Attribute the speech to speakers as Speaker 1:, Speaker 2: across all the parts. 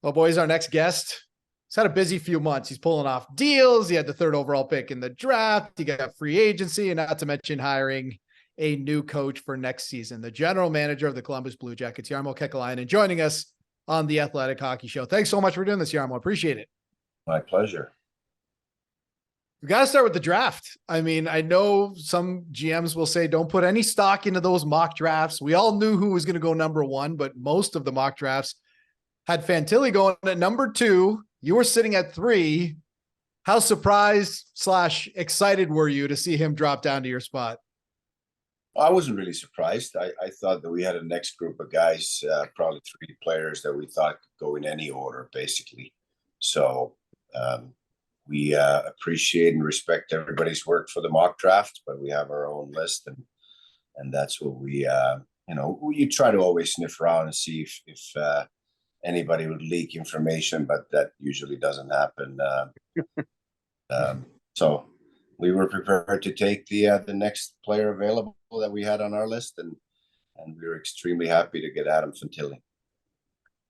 Speaker 1: Well, boys, our next guest, he's had a busy few months. He's pulling off deals. He had the third overall pick in the draft. He got free agency, and not to mention hiring a new coach for next season. The general manager of the Columbus Blue Jackets, Jarmo Kekäläinen, joining us on the Athletic Hockey Show. Thanks so much for doing this, Jarmo. Appreciate it.
Speaker 2: My pleasure.
Speaker 1: We got to start with the draft. I mean, I know some GMs will say don't put any stock into those mock drafts. We all knew who was going to go number one, but most of the mock drafts had Fantilly going at number 2. You were sitting at 3. How surprised / excited were you to see him drop down to your spot?
Speaker 2: I wasn't really surprised. I thought that we had a next group of guys, probably 3 players that we thought could go in any order, basically. So we appreciate and respect everybody's work for the mock draft, but we have our own list, and that's what we, you try to always sniff around and see if anybody would leak information, but that usually doesn't happen. So we were prepared to take the next player available that we had on our list, and we were extremely happy to get Adam Fantilli.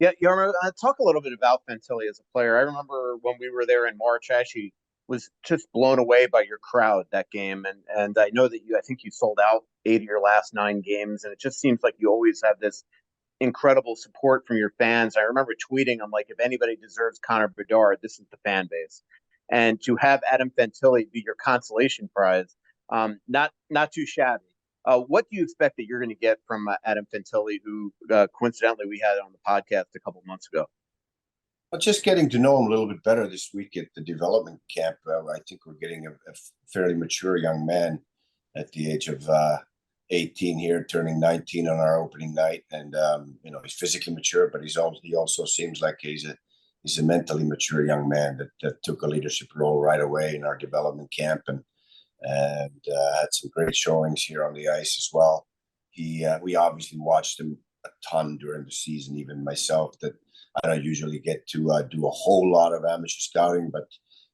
Speaker 3: Yeah, Jarmo, talk a little bit about Fantilli as a player. I remember when we were there in March, I actually was just blown away by your crowd that game, and I know that I think you sold out 8 of your last 9 games, and it just seems like you always have this incredible support from your fans. I remember tweeting, I'm like, if anybody deserves Connor Bedard, this is the fan base. And to have Adam Fantilli be your consolation prize, not too shabby. What do you expect that you're going to get from Adam Fantilli, who coincidentally we had on the podcast a couple months ago?
Speaker 2: Well, just getting to know him a little bit better this week at the development camp. I think we're getting a fairly mature young man at the age of 18 here, turning 19 on our opening night. And, he's physically mature, but he also seems like he's a mentally mature young man that took a leadership role right away in our development camp and had some great showings here on the ice as well. We obviously watched him a ton during the season, even myself, that I don't usually get to do a whole lot of amateur scouting, but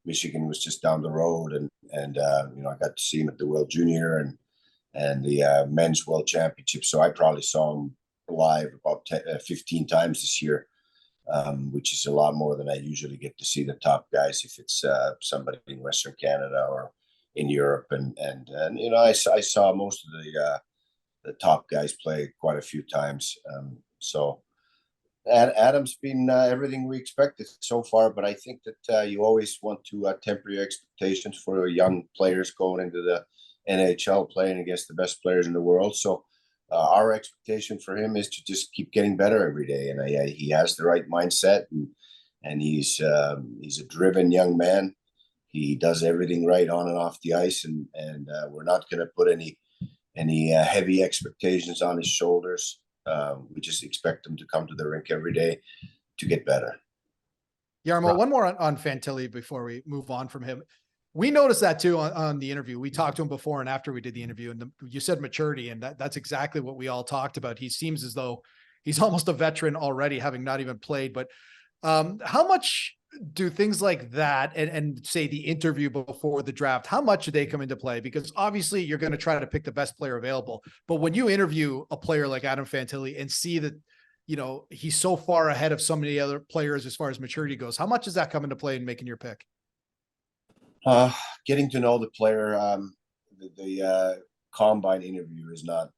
Speaker 2: Michigan was just down the road, and I got to see him at the World Junior and the Men's World Championship. So I probably saw him live about 15 times this year, which is a lot more than I usually get to see the top guys if it's somebody in Western Canada or in Europe. And I saw most of the top guys play quite a few times. So Adam's been everything we expected so far, but I think that you always want to temper your expectations for young players going into the NHL playing against the best players in the world. So our expectation for him is to just keep getting better every day, and he has the right mindset, and he's a driven young man. He does everything right on and off the ice, and we're not going to put any heavy expectations on his shoulders. We just expect him to come to the rink every day to get better.
Speaker 1: Jarmo, one more on Fantilli before we move on from him. We noticed that too on the interview. We talked to him before and after we did the interview, and you said maturity, and that's exactly what we all talked about. He seems as though he's almost a veteran already, having not even played. But how much do things like that and say the interview before the draft, how much do they come into play? Because obviously you're going to try to pick the best player available. But when you interview a player like Adam Fantilli and see that, he's so far ahead of so many other players as far as maturity goes, how much does that come into play in making your pick?
Speaker 2: Getting to know the player, the combine interview is not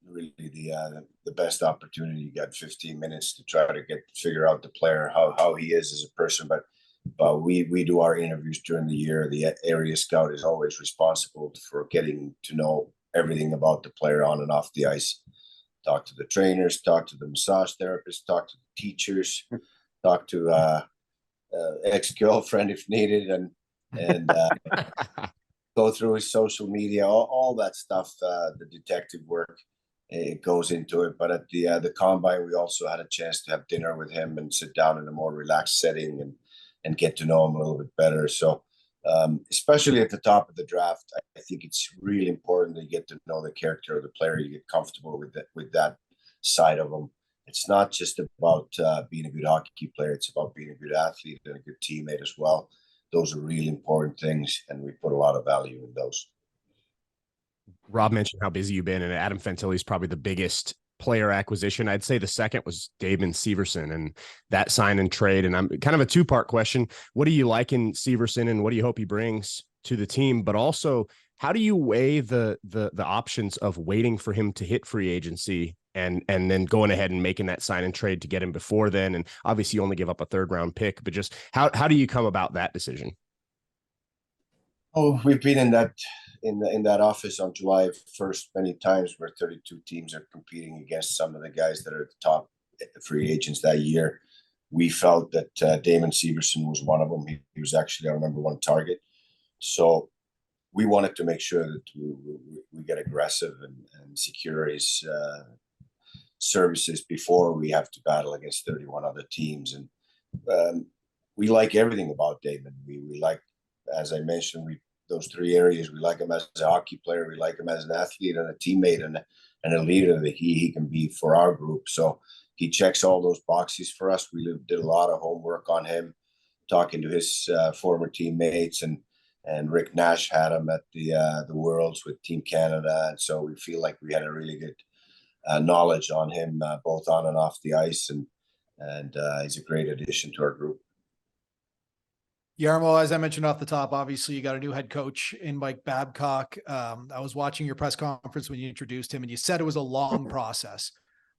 Speaker 2: really the best opportunity. You got 15 minutes to try to figure out the player, how he is as a person. But we do our interviews during the year. The area scout is always responsible for getting to know everything about the player on and off the ice. Talk to the trainers, talk to the massage therapists, talk to the teachers, talk to ex-girlfriend if needed, and go through his social media, all that stuff. The detective work, it goes into it. But at the combine, we also had a chance to have dinner with him and sit down in a more relaxed setting and get to know him a little bit better. So especially at the top of the draft, I think it's really important to get to know the character of the player. You get comfortable with that side of him. It's not just about being a good hockey player. It's about being a good athlete and a good teammate as well. Those are really important things, and we put a lot of value in those.
Speaker 4: Rob mentioned how busy you've been, and Adam Fantilli is probably the biggest player acquisition. I'd say the second was Damon Severson and that sign and trade. And I'm kind of a two-part question. What do you like in Severson and what do you hope he brings to the team? But also, how do you weigh the options of waiting for him to hit free agency and then going ahead and making that sign and trade to get him before then? And obviously you only give up a 3rd round pick, but just how do you come about that decision?
Speaker 2: Oh, we've been in that office on July 1st many times, where 32 teams are competing against some of the guys that are at the top free agents that year. We felt that Damon Severson was one of them. He was actually our #1 target. So we wanted to make sure that we get aggressive and secure his services before we have to battle against 31 other teams. And we like everything about Damon. We like, as I mentioned, those 3 areas. We like him as a hockey player. We like him as an athlete and a teammate and a leader that he can be for our group. So he checks all those boxes for us. We did a lot of homework on him, talking to his former teammates, and Rick Nash had him at the Worlds with Team Canada. And so we feel like we had a really good knowledge on him, both on and off the ice. And he's a great addition to our group.
Speaker 1: Jarmo, as I mentioned off the top, obviously you got a new head coach in Mike Babcock. I was watching your press conference when you introduced him, and you said it was a long process.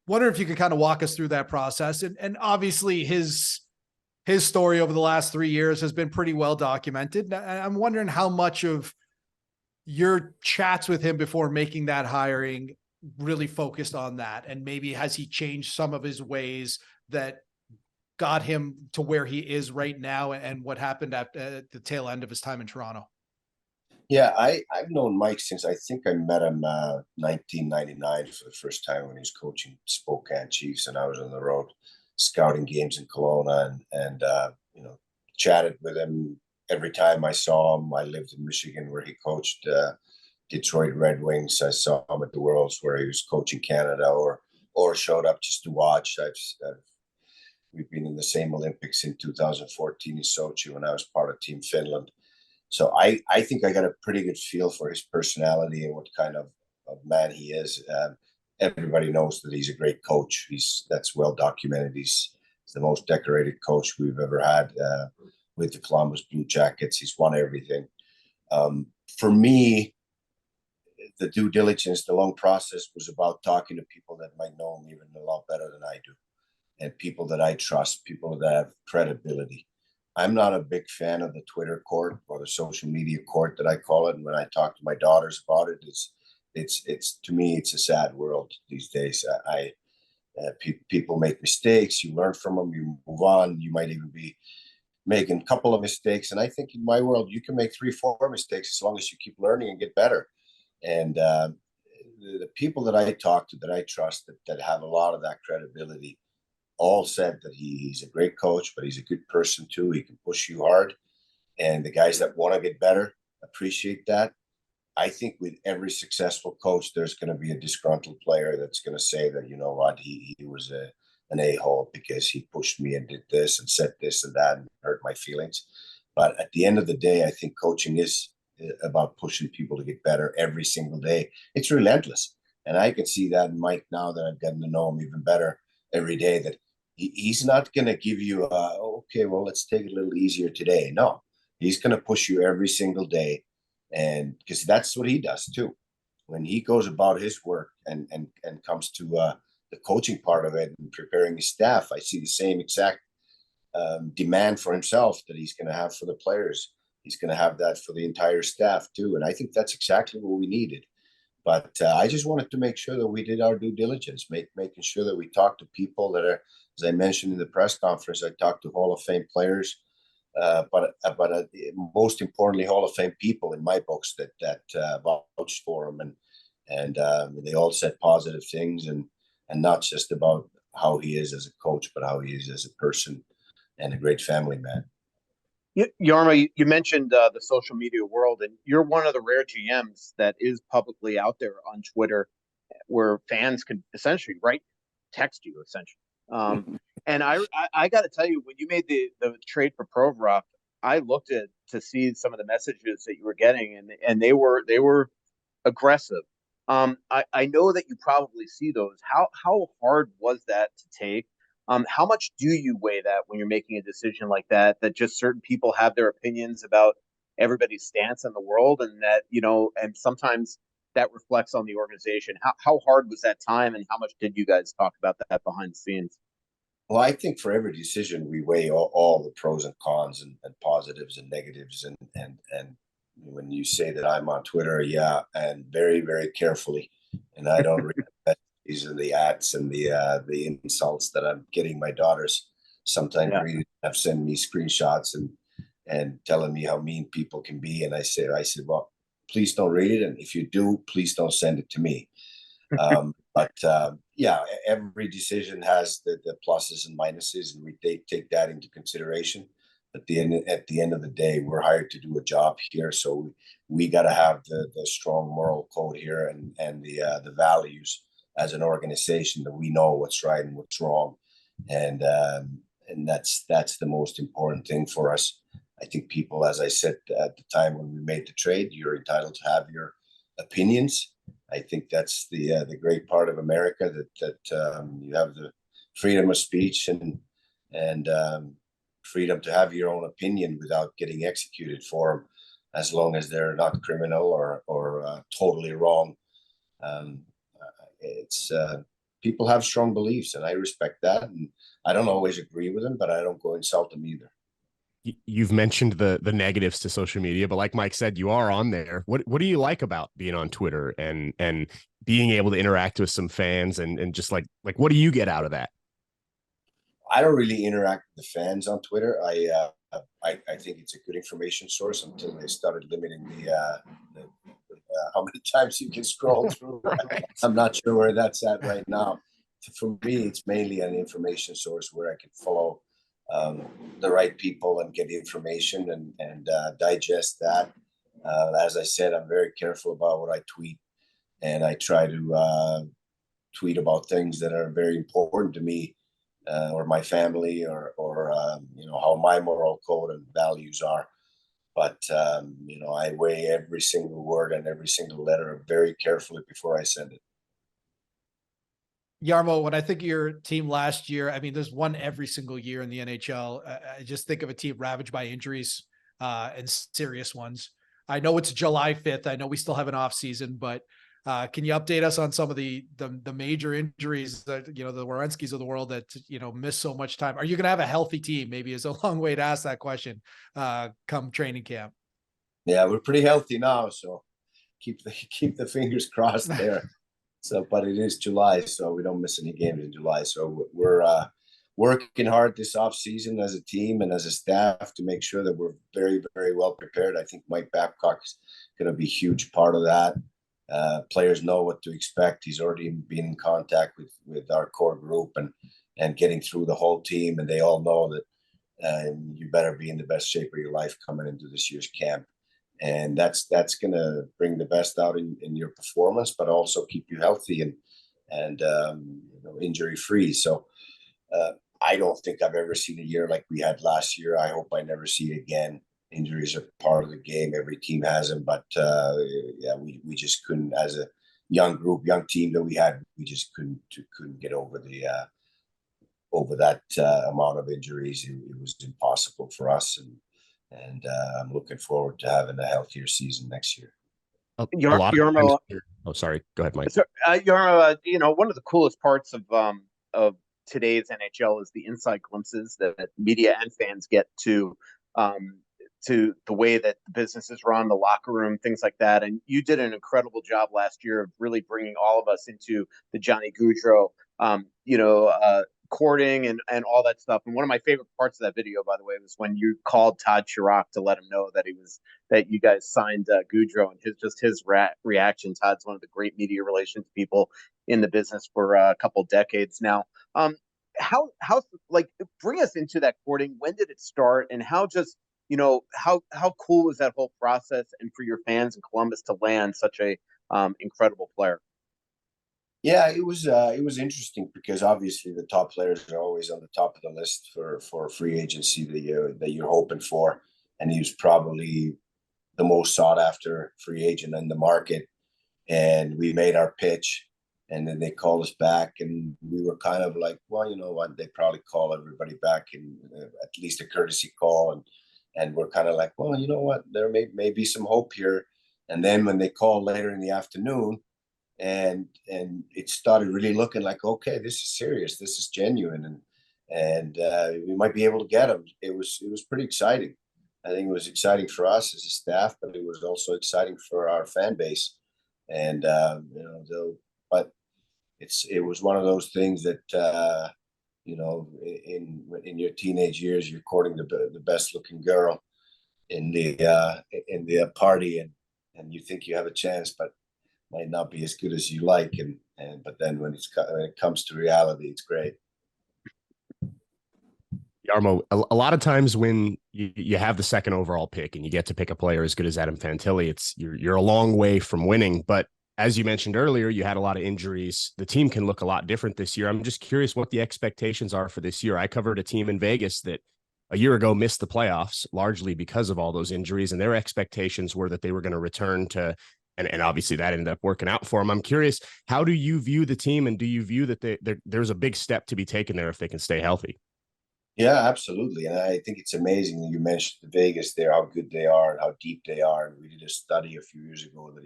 Speaker 1: Wonder if you could kind of walk us through that process. And obviously his story over the last 3 years has been pretty well documented. I'm wondering how much of your chats with him before making that hiring really focused on that, and maybe has he changed some of his ways that got him to where he is right now, and what happened at the tail end of his time in Toronto?
Speaker 2: Yeah, I've known Mike since I think I met him 1999 for the first time when he was coaching Spokane Chiefs, and I was on the road scouting games in Kelowna, and chatted with him every time I saw him. I lived in Michigan where he coached Detroit Red Wings. I saw him at the Worlds where he was coaching Canada, or showed up just to watch. We've been in the same Olympics in 2014 in Sochi when I was part of Team Finland. So I think I got a pretty good feel for his personality and what kind of man he is. Everybody knows that he's a great coach. That's well documented. He's the most decorated coach we've ever had with the Columbus Blue Jackets. He's won everything. For me, the due diligence, the long process was about talking to people that might know him even a lot better than I do, and people that I trust, people that have credibility. I'm not a big fan of the Twitter court or the social media court that I call it. And when I talk to my daughters about it, it's to me, it's a sad world these days. People make mistakes. You learn from them. You move on. You might even be making a couple of mistakes. And I think in my world, you can make 3-4 mistakes as long as you keep learning and get better. And the people that I talk to, that I trust, that have a lot of that credibility, all said that he's a great coach, but he's a good person too. He can push you hard. And the guys that want to get better appreciate that. I think with every successful coach, there's going to be a disgruntled player that's going to say that, you know what, he was an a-hole because he pushed me and did this and said this and that and hurt my feelings. But at the end of the day, I think coaching is about pushing people to get better every single day. It's relentless. And I can see that in Mike now that I've gotten to know him even better every day, that he's not going to give you, okay, well, let's take it a little easier today. No, he's going to push you every single day. And because that's what he does too. When he goes about his work and comes to the coaching part of it and preparing his staff, I see the same exact demand for himself that he's going to have for the players. He's going to have that for the entire staff too. And I think that's exactly what we needed. But I just wanted to make sure that we did our due diligence, making sure that we talked to people that are, as I mentioned in the press conference, I talked to Hall of Fame players, but most importantly, Hall of Fame people in my books that vouched for him, and they all said positive things, and not just about how he is as a coach, but how he is as a person and a great family man.
Speaker 3: Jarmo, you mentioned the social media world, and you're one of the rare GMs that is publicly out there on Twitter, where fans can essentially text you essentially. And I got to tell you, when you made the trade for Proverov, I looked to see some of the messages that you were getting, and they were aggressive. I know that you probably see those. How hard was that to take? How much do you weigh that when you're making a decision like that? That just certain people have their opinions about everybody's stance in the world, and that and sometimes that reflects on the organization. How hard was that time, and how much did you guys talk about that behind the scenes?
Speaker 2: Well, I think for every decision, we weigh all the pros and cons and positives and negatives. And when you say that I'm on Twitter, yeah, and very, very carefully. And I don't read these are the ads and the insults that I'm getting my daughters sometimes reading, have sent me screenshots and telling me how mean people can be. And I said, well, please don't read it. And if you do, please don't send it to me. Yeah, every decision has the pluses and minuses, and we take that into consideration. At the end of the day, we're hired to do a job here, so we got to have the strong moral code here and the values as an organization, that we know what's right and what's wrong, and that's the most important thing for us. I think people, as I said at the time when we made the trade, you're entitled to have your opinions. I think that's the great part of America, that you have the freedom of speech and freedom to have your own opinion without getting executed for them, as long as they're not criminal or totally wrong. It's people have strong beliefs, and I respect that, and I don't always agree with them, but I don't go insult them either.
Speaker 4: You've mentioned the negatives to social media, but like Mike said, you are on there. What do you like about being on Twitter and being able to interact with some fans and just like what do you get out of that?
Speaker 2: I don't really interact with the fans on Twitter. I think it's a good information source until they started limiting the how many times you can scroll through. I'm not sure where that's at right now. For me, it's mainly an information source where I can follow the right people and get information and digest that. As I said, I'm very careful about what I tweet, and I try to tweet about things that are very important to me or my family or how my moral code and values are. But I weigh every single word and every single letter very carefully before I send it.
Speaker 1: Jarmo, when I think of your team last year, I mean, there's one every single year in the NHL. I just think of a team ravaged by injuries and serious ones. I know it's July 5th. I know we still have an off season, but can you update us on some of the major injuries that, the Werenskis of the world that, miss so much time? Are you going to have a healthy team? Maybe is a long way to ask that question come training camp.
Speaker 2: Yeah, we're pretty healthy now. So keep the fingers crossed there. So, but it is July, so we don't miss any games in July. So we're working hard this off season as a team and as a staff to make sure that we're very, very well prepared. I think Mike Babcock is going to be a huge part of that. Players know what to expect. He's already been in contact with our core group and getting through the whole team, and they all know that you better be in the best shape of your life coming into this year's camp. And that's going to bring the best out in your performance, but also keep you healthy and injury free. So I don't think I've ever seen a year like we had last year. I hope I never see it again. Injuries are part of the game. Every team has them, but we just couldn't, as a young team that we had, we just couldn't get over that amount of injuries. It was impossible for us, and I'm looking forward to having a healthier season next year.
Speaker 3: Jarmo,
Speaker 4: oh, sorry. Go ahead, Mike.
Speaker 3: So, Jarmo, one of the coolest parts of today's NHL is the inside glimpses that media and fans get to the way that the business is run, the locker room, things like that. And you did an incredible job last year of really bringing all of us into the Johnny Gaudreau, courting and all that stuff. And one of my favorite parts of that video, by the way, was when you called Todd Chirac to let him know that you guys signed Gaudreau, and his reaction. Todd's one of the great media relations people in the business for a couple decades now. How bring us into that courting? When did it start, and how cool was that whole process, and for your fans in Columbus to land such a incredible player?
Speaker 2: Yeah, it was interesting because obviously the top players are always on the top of the list for free agency that you're hoping for, and he was probably the most sought after free agent in the market. and we made our pitch, and then they called us back, and we were kind of like, well, you know what, they probably call everybody back in at least a courtesy call, and we're kind of like, well, you know what, there may be some hope here. And then when they called later in the afternoon, and it started really looking like, okay, this is serious, this is genuine, and we might be able to get them. It was pretty exciting. I think it was exciting for us as a staff, but it was also exciting for our fan base. And you know, but it was one of those things that you know, in your teenage years, you're courting the best looking girl in the party, and you think you have a chance, but might not be as good as you like, and but then when it comes to reality, it's great.
Speaker 4: Jarmo, a lot of times when you have the second overall pick and you get to pick a player as good as Adam Fantilli, you're a long way from winning. But as you mentioned earlier, you had a lot of injuries. The team can look a lot different this year. I'm just curious what the expectations are for this year. I covered a team in Vegas that a year ago missed the playoffs largely because of all those injuries, and their expectations were that they were going to return to, and obviously that ended up working out for them. I'm curious, how do you view the team, and do you view that there's a big step to be taken there if they can stay healthy?
Speaker 2: Yeah, absolutely. And I think it's amazing that you mentioned the Vegas there, how good they are and how deep they are. And we did a study a few years ago that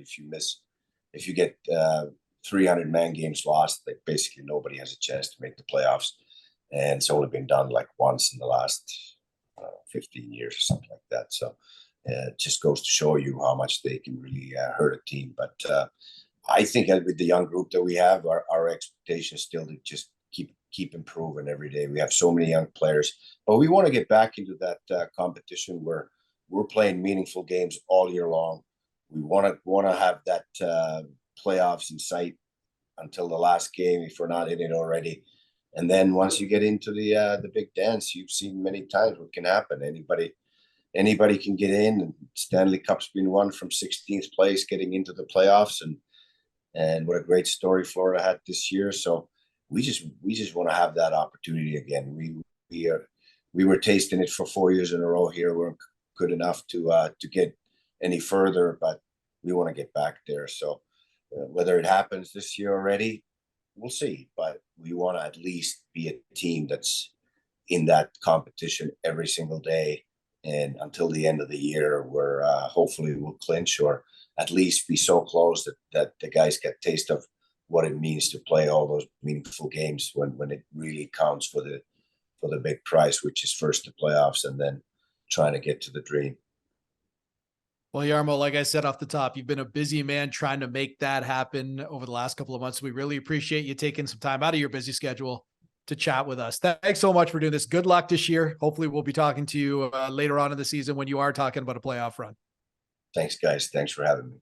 Speaker 2: if you get 300 man games lost, like basically nobody has a chance to make the playoffs. And it's only been done like once in the last 15 years or something like that. So it just goes to show you how much they can really hurt a team. But I think with the young group that we have, our expectation is still to just keep improving every day. We have so many young players, but we want to get back into that competition where we're playing meaningful games all year long. We want to have that playoffs in sight until the last game if we're not in it already. And then once you get into the big dance, you've seen many times what can happen. Anybody can get in, and Stanley Cup's been won from 16th place getting into the playoffs, and what a great story Florida had this year. So we just want to have that opportunity again. We were tasting it for 4 years in a row here. We're good enough to get any further, but we want to get back there. So whether it happens this year already, we'll see. But we want to at least be a team that's in that competition every single day, and until the end of the year, where hopefully we'll clinch or at least be so close that the guys get taste of what it means to play all those meaningful games when it really counts for the big prize, which is first the playoffs and then trying to get to the dream.
Speaker 1: Well, Jarmo, like I said off the top, you've been a busy man trying to make that happen over the last couple of months. We really appreciate you taking some time out of your busy schedule to chat with us. Thanks so much for doing this. Good luck this year. Hopefully we'll be talking to you later on in the season when you are talking about a playoff run.
Speaker 2: Thanks, guys. Thanks for having me.